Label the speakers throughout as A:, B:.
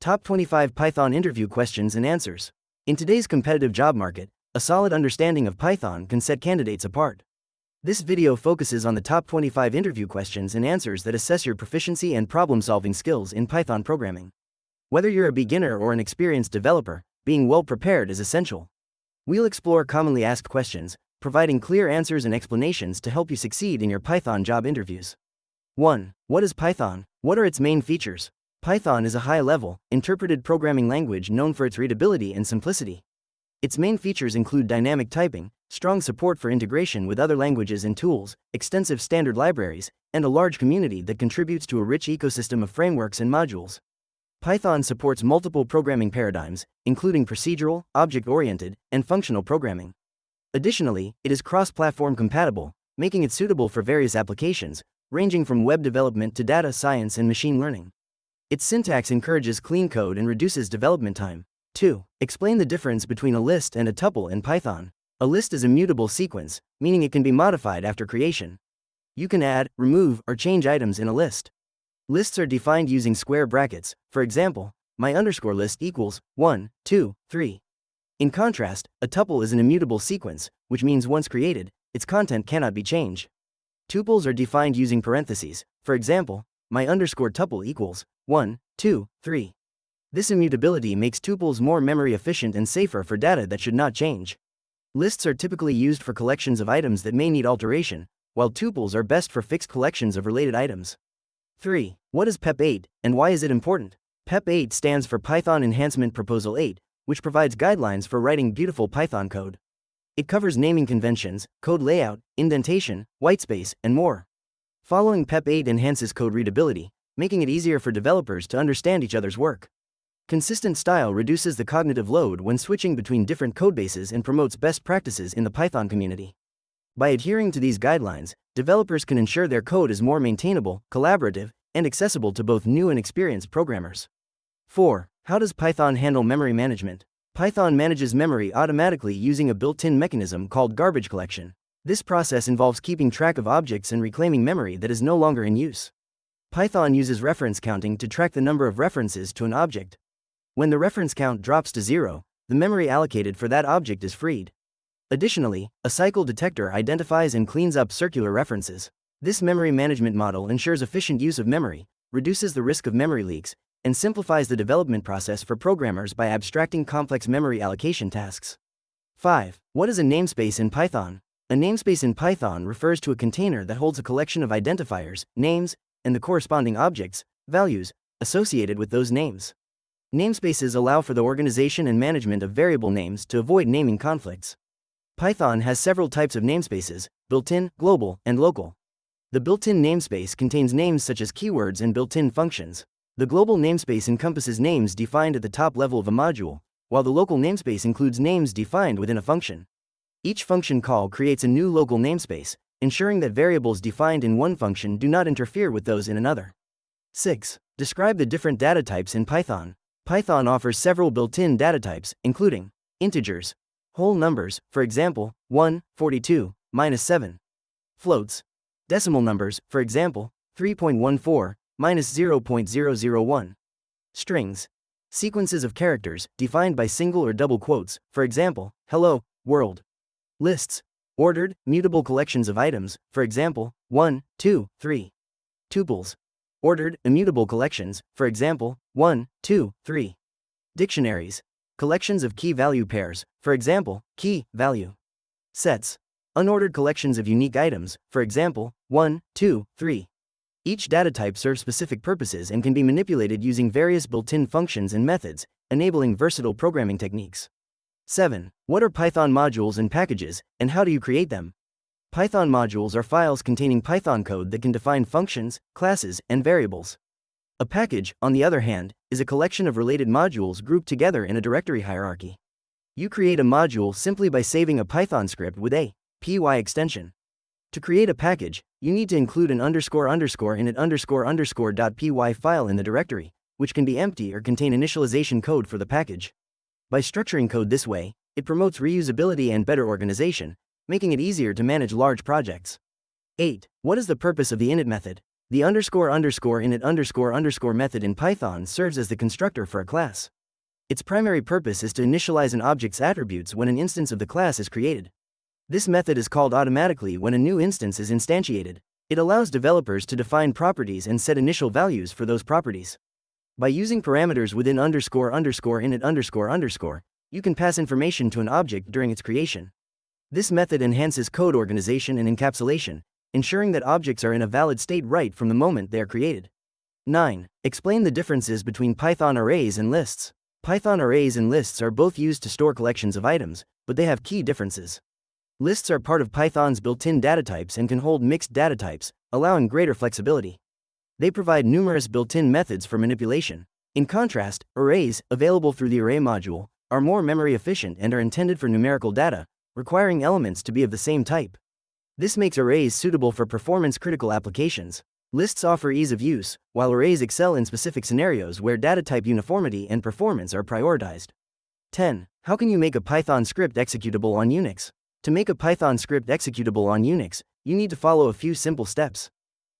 A: Top 25 Python Interview Questions and Answers. In today's competitive job market, a solid understanding of Python can set candidates apart. This video focuses on the top 25 interview questions and answers that assess your proficiency and problem-solving skills in Python programming. Whether you're a beginner or an experienced developer, being well prepared is essential. We'll explore commonly asked questions, providing clear answers and explanations to help you succeed in your Python job interviews. 1. What is Python? What are its main features? Python is a high-level, interpreted programming language known for its readability and simplicity. Its main features include dynamic typing, strong support for integration with other languages and tools, extensive standard libraries, and a large community that contributes to a rich ecosystem of frameworks and modules. Python supports multiple programming paradigms, including procedural, object-oriented, and functional programming. Additionally, it is cross-platform compatible, making it suitable for various applications, ranging from web development to data science and machine learning. Its syntax encourages clean code and reduces development time. 2. Explain the difference between a list and a tuple in Python. A list is a mutable sequence, meaning it can be modified after creation. You can add, remove, or change items in a list. Lists are defined using square brackets. For example, my underscore list equals 1, 2, 3. In contrast, a tuple is an immutable sequence, which means once created, its content cannot be changed. Tuples are defined using parentheses. For example, my underscore tuple equals 1, 2, 3. This immutability makes tuples more memory efficient and safer for data that should not change. Lists are typically used for collections of items that may need alteration, while tuples are best for fixed collections of related items. 3. What is PEP 8, and why is it important? PEP 8 stands for Python Enhancement Proposal 8, which provides guidelines for writing beautiful Python code. It covers naming conventions, code layout, indentation, whitespace, and more. Following PEP 8 enhances code readability, making it easier for developers to understand each other's work. Consistent style reduces the cognitive load when switching between different codebases and promotes best practices in the Python community. By adhering to these guidelines, developers can ensure their code is more maintainable, collaborative, and accessible to both new and experienced programmers. 4. How does Python handle memory management? Python manages memory automatically using a built-in mechanism called garbage collection. This process involves keeping track of objects and reclaiming memory that is no longer in use. Python uses reference counting to track the number of references to an object. When the reference count drops to 0, the memory allocated for that object is freed. Additionally, a cycle detector identifies and cleans up circular references. This memory management model ensures efficient use of memory, reduces the risk of memory leaks, and simplifies the development process for programmers by abstracting complex memory allocation tasks. 5. What is a namespace in Python? A namespace in Python refers to a container that holds a collection of identifiers, names, and the corresponding objects, values, associated with those names. Namespaces allow for the organization and management of variable names to avoid naming conflicts. Python has several types of namespaces: built-in, global, and local. The built-in namespace contains names such as keywords and built-in functions. The global namespace encompasses names defined at the top level of a module, while the local namespace includes names defined within a function. Each function call creates a new local namespace, ensuring that variables defined in one function do not interfere with those in another. 6. Describe the different data types in Python. Python offers several built-in data types, including integers, whole numbers, for example, 1, 42, minus 7. Floats, decimal numbers, for example, 3.14, minus 0.001. Strings, sequences of characters, defined by single or double quotes, for example, hello, world. Lists, ordered, mutable collections of items, for example, 1, 2, 3. Tuples, ordered, immutable collections, for example, 1, 2, 3. Dictionaries, collections of key-value pairs, for example, key, value. Sets, unordered collections of unique items, for example, 1, 2, 3. Each data type serves specific purposes and can be manipulated using various built-in functions and methods, enabling versatile programming techniques. 7. What are Python modules and packages, and how do you create them? Python modules are files containing Python code that can define functions, classes, and variables. A package, on the other hand, is a collection of related modules grouped together in a directory hierarchy. You create a module simply by saving a Python script with a py extension. To create a package, you need to include an __init__.py file in the directory, which can be empty or contain initialization code for the package. By structuring code this way, it promotes reusability and better organization, making it easier to manage large projects. 8. What is the purpose of the init method? The __init___ method in Python serves as the constructor for a class. Its primary purpose is to initialize an object's attributes when an instance of the class is created. This method is called automatically when a new instance is instantiated. It allows developers to define properties and set initial values for those properties. By using parameters within __init___, you can pass information to an object during its creation. This method enhances code organization and encapsulation, ensuring that objects are in a valid state right from the moment they are created. 9. Explain the differences between Python arrays and lists. Python arrays and lists are both used to store collections of items, but they have key differences. Lists are part of Python's built-in data types and can hold mixed data types, allowing greater flexibility. They provide numerous built-in methods for manipulation. In contrast, arrays, available through the array module, are more memory efficient and are intended for numerical data, requiring elements to be of the same type. This makes arrays suitable for performance-critical applications. Lists offer ease of use, while arrays excel in specific scenarios where data type uniformity and performance are prioritized. 10. How can you make a Python script executable on Unix? To make a Python script executable on Unix, you need to follow a few simple steps.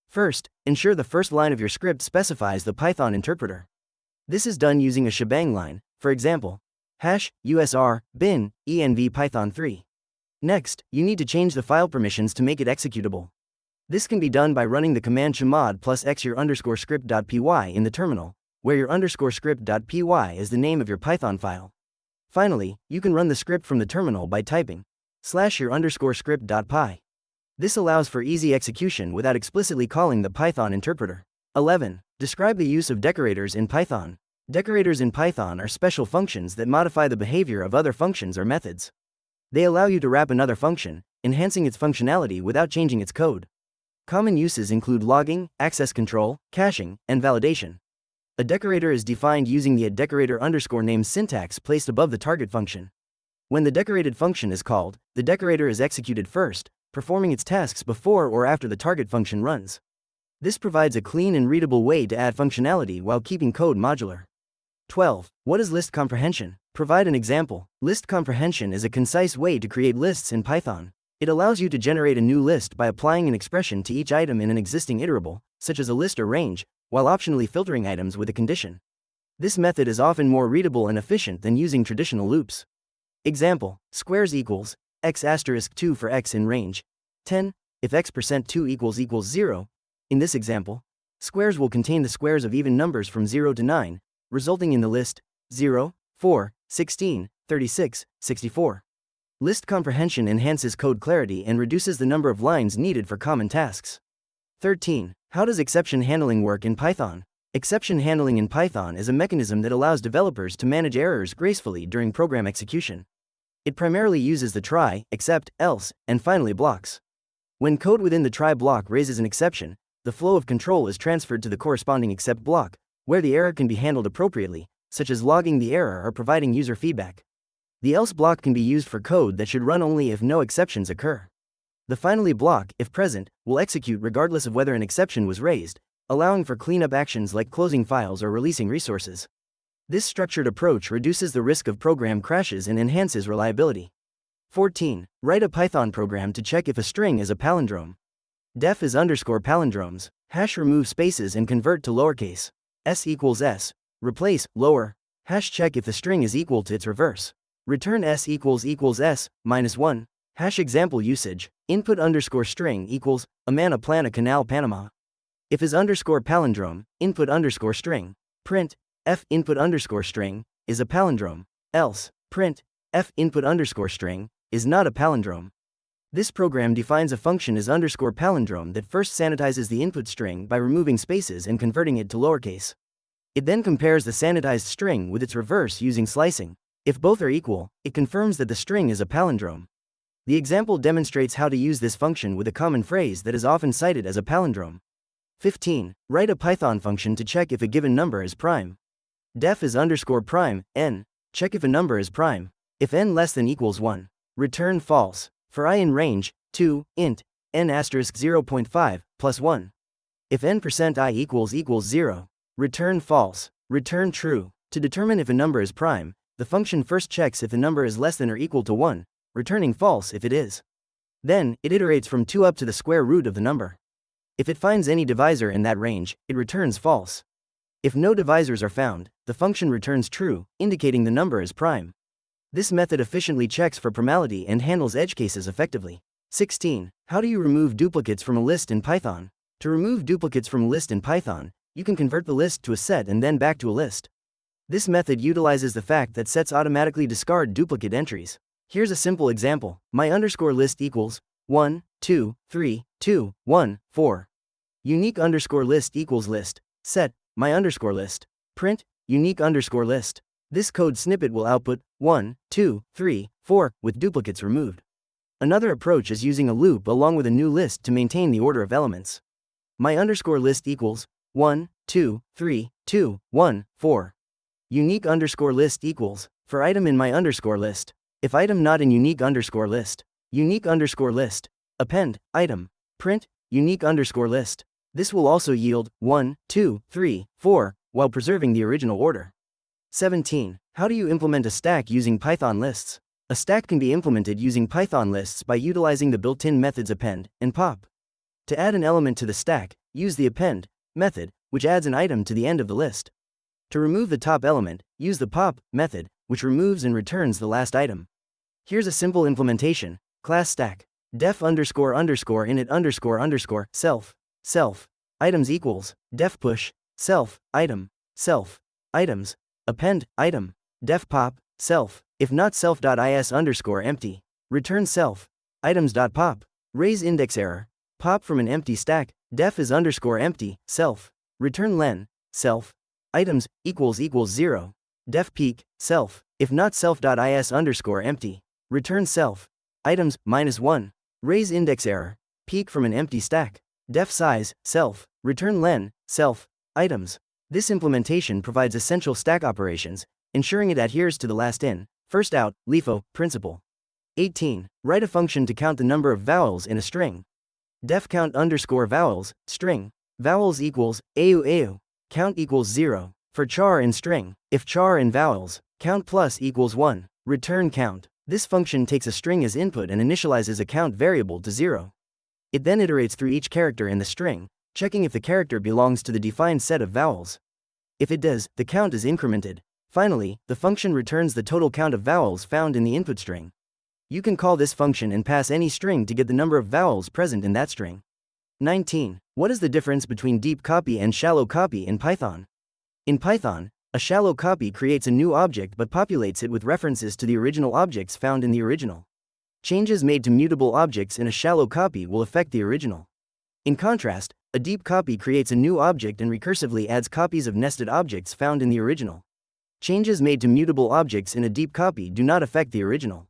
A: First, ensure the first line of your script specifies the Python interpreter. This is done using a shebang line, for example, #usr bin env python3. Next, you need to change the file permissions to make it executable. This can be done by running the command chmod +x your_script.py in the terminal, where your _script.py is the name of your Python file. Finally, you can run the script from the terminal by typing /your_script.py. This allows for easy execution without explicitly calling the Python interpreter. 11. Describe the use of decorators in Python. Decorators in Python are special functions that modify the behavior of other functions or methods. They allow you to wrap another function, enhancing its functionality without changing its code. Common uses include logging, access control, caching, and validation. A decorator is defined using the @decorator_name syntax placed above the target function. When the decorated function is called, the decorator is executed first, performing its tasks before or after the target function runs. This provides a clean and readable way to add functionality while keeping code modular. 12. What is list comprehension? Provide an example. List comprehension is a concise way to create lists in Python. It allows you to generate a new list by applying an expression to each item in an existing iterable, such as a list or range, while optionally filtering items with a condition. This method is often more readable and efficient than using traditional loops. Example, squares equals x * 2 for x in range 10, if x%2 == 0. In this example, squares will contain the squares of even numbers from 0 to 9, resulting in the list 0, 4, 16, 36, 64. List comprehension enhances code clarity and reduces the number of lines needed for common tasks. 13. How does exception handling work in Python? Exception handling in Python is a mechanism that allows developers to manage errors gracefully during program execution. It primarily uses the try, except, else, and finally blocks. When code within the try block raises an exception, the flow of control is transferred to the corresponding except block, where the error can be handled appropriately, such as logging the error or providing user feedback. The else block can be used for code that should run only if no exceptions occur. The finally block, if present, will execute regardless of whether an exception was raised, allowing for cleanup actions like closing files or releasing resources. This structured approach reduces the risk of program crashes and enhances reliability. 14. Write a Python program to check if a string is a palindrome. Def is _palindromes, remove spaces and convert to lowercase, s = s, replace, lower, check if the string is equal to its reverse. Return s == s, -1, example usage, input _string equals, a man a plan a canal Panama. If is _palindrome, input _string, print, f input _string, is a palindrome, else, print, f input _string, is not a palindrome. This program defines a function as _palindrome that first sanitizes the input string by removing spaces and converting it to lowercase. It then compares the sanitized string with its reverse using slicing. If both are equal, it confirms that the string is a palindrome. The example demonstrates how to use this function with a common phrase that is often cited as a palindrome. 15. Write a Python function to check if a given number is prime. Def is _prime, n, check if a number is prime. If n less than equals 1, return false. For I in range 2, int n * 0.5 plus 1. If n%i == 0, return false. Return true. To determine if a number is prime, the function first checks if the number is less than or equal to 1, returning false if it is. Then, it iterates from 2 up to the square root of the number. If it finds any divisor in that range, it returns false. If no divisors are found, the function returns true, indicating the number is prime. This method efficiently checks for primality and handles edge cases effectively. 16. How do you remove duplicates from a list in Python? To remove duplicates from a list in Python, you can convert the list to a set and then back to a list. This method utilizes the fact that sets automatically discard duplicate entries. Here's a simple example. My underscore list equals 1, 2, 3, 2, 1, 4. Unique underscore list equals list, set, my underscore list, print, unique underscore list. This code snippet will output 1, 2, 3, 4 with duplicates removed. Another approach is using a loop along with a new list to maintain the order of elements. My underscore list equals 1, 2, 3, 2, 1, 4. Unique underscore list equals, for item in my underscore list, if item not in unique underscore list, unique underscore list, append, item, print, unique underscore list. This will also yield 1, 2, 3, 4, while preserving the original order. 17. How do you implement a stack using Python lists? A stack can be implemented using Python lists by utilizing the built-in methods append and pop. To add an element to the stack, use the append method, which adds an item to the end of the list. To remove the top element, use the pop method, which removes and returns the last item. Here's a simple implementation. Class stack def underscore underscore init underscore underscore self items equals def push self item items append item def pop self if not self.is underscore empty return self items.pop raise index error pop from an empty stack def is underscore empty self return len self items equals 0 def peek self if not self.is underscore empty return self items -1 raise index error peek from an empty stack def size self return len self items. This implementation provides essential stack operations, ensuring it adheres to the last in, first out, LIFO principle. 18. Write a function to count the number of vowels in a string. Def count underscore vowels string vowels equals au count equals 0 for char in string. If char in vowels count plus equals 1 return count. This function takes a string as input and initializes a count variable to 0. It then iterates through each character in the string, checking if the character belongs to the defined set of vowels. If it does, the count is incremented. Finally, the function returns the total count of vowels found in the input string. You can call this function and pass any string to get the number of vowels present in that string. 19. What is the difference between deep copy and shallow copy in Python? In Python, a shallow copy creates a new object but populates it with references to the original objects found in the original. Changes made to mutable objects in a shallow copy will affect the original. In contrast, a deep copy creates a new object and recursively adds copies of nested objects found in the original. Changes made to mutable objects in a deep copy do not affect the original.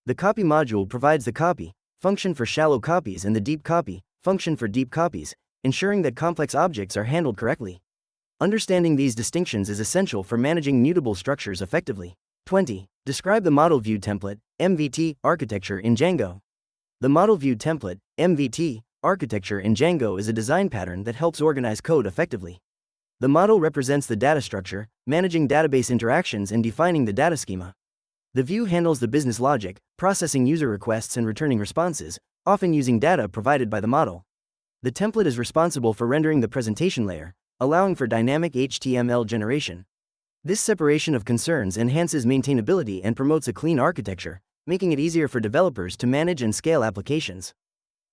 A: The copy module provides the copy function for shallow copies and the deep copy function for deep copies, ensuring that complex objects are handled correctly. Understanding these distinctions is essential for managing mutable structures effectively. 20. Describe the model view template (MVT) architecture in Django. The model view template (MVT) architecture in Django is a design pattern that helps organize code effectively. The model represents the data structure, managing database interactions and defining the data schema. The view handles the business logic, processing user requests and returning responses, often using data provided by the model. The template is responsible for rendering the presentation layer, allowing for dynamic HTML generation. This separation of concerns enhances maintainability and promotes a clean architecture, making it easier for developers to manage and scale applications.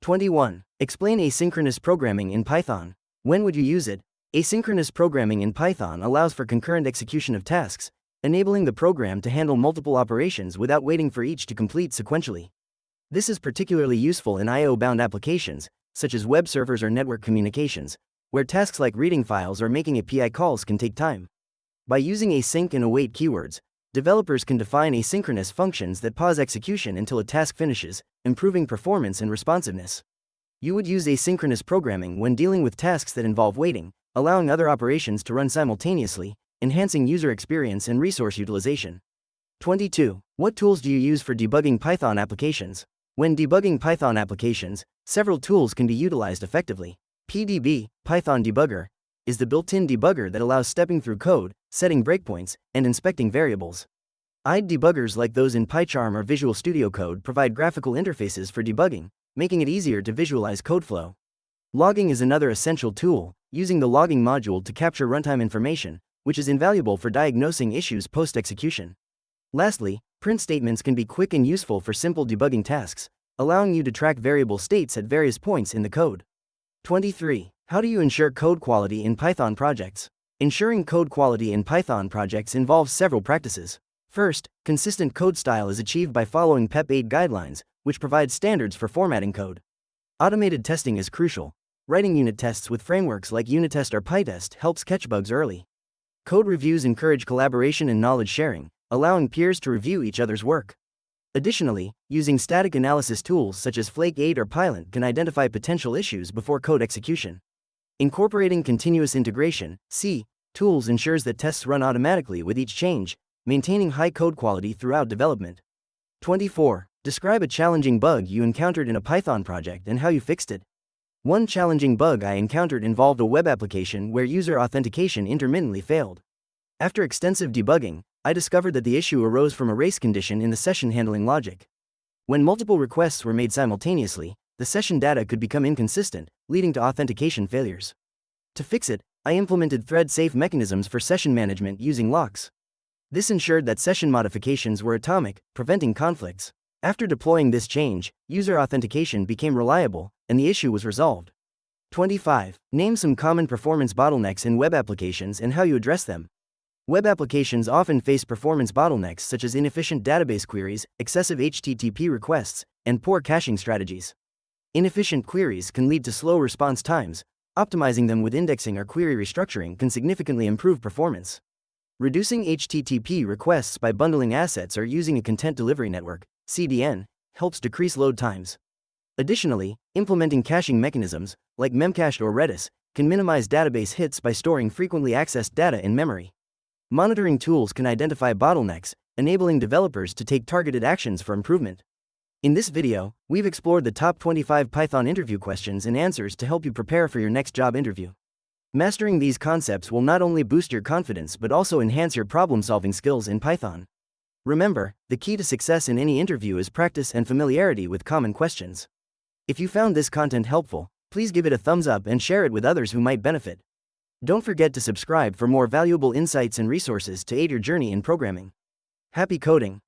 A: 21. Explain asynchronous programming in Python. When would you use it? Asynchronous programming in Python allows for concurrent execution of tasks, enabling the program to handle multiple operations without waiting for each to complete sequentially. This is particularly useful in I/O-bound applications, such as web servers or network communications, where tasks like reading files or making API calls can take time. By using async and await keywords, developers can define asynchronous functions that pause execution until a task finishes, improving performance and responsiveness. You would use asynchronous programming when dealing with tasks that involve waiting, allowing other operations to run simultaneously, enhancing user experience and resource utilization. 22. What tools do you use for debugging Python applications? When debugging Python applications, several tools can be utilized effectively. PDB, Python Debugger, is the built-in debugger that allows stepping through code, setting breakpoints, and inspecting variables. IDE debuggers like those in PyCharm or Visual Studio Code provide graphical interfaces for debugging, making it easier to visualize code flow. Logging is another essential tool, using the logging module to capture runtime information, which is invaluable for diagnosing issues post-execution. Lastly, print statements can be quick and useful for simple debugging tasks, allowing you to track variable states at various points in the code. 23. How do you ensure code quality in Python projects? Ensuring code quality in Python projects involves several practices. First, consistent code style is achieved by following PEP 8 guidelines, which provide standards for formatting code. Automated testing is crucial. Writing unit tests with frameworks like Unitest or PyTest helps catch bugs early. Code reviews encourage collaboration and knowledge sharing, allowing peers to review each other's work. Additionally, using static analysis tools such as Flake 8 or Pylint can identify potential issues before code execution. Incorporating continuous integration (C) tools ensures that tests run automatically with each change, maintaining high code quality throughout development. 24. Describe a challenging bug you encountered in a Python project and how you fixed it. One challenging bug I encountered involved a web application where user authentication intermittently failed. After extensive debugging, I discovered that the issue arose from a race condition in the session handling logic. When multiple requests were made simultaneously, the session data could become inconsistent, leading to authentication failures. To fix it, I implemented thread-safe mechanisms for session management using locks. This ensured that session modifications were atomic, preventing conflicts. After deploying this change, user authentication became reliable, and the issue was resolved. 25. Name some common performance bottlenecks in web applications and how you address them. Web applications often face performance bottlenecks such as inefficient database queries, excessive HTTP requests, and poor caching strategies. Inefficient queries can lead to slow response times. Optimizing them with indexing or query restructuring can significantly improve performance. Reducing HTTP requests by bundling assets or using a content delivery network (CDN) helps decrease load times. Additionally, implementing caching mechanisms, like Memcached or Redis, can minimize database hits by storing frequently accessed data in memory. Monitoring tools can identify bottlenecks, enabling developers to take targeted actions for improvement. In this video, we've explored the top 25 Python interview questions and answers to help you prepare for your next job interview. Mastering these concepts will not only boost your confidence but also enhance your problem-solving skills in Python. Remember, the key to success in any interview is practice and familiarity with common questions. If you found this content helpful, please give it a thumbs up and share it with others who might benefit. Don't forget to subscribe for more valuable insights and resources to aid your journey in programming. Happy coding!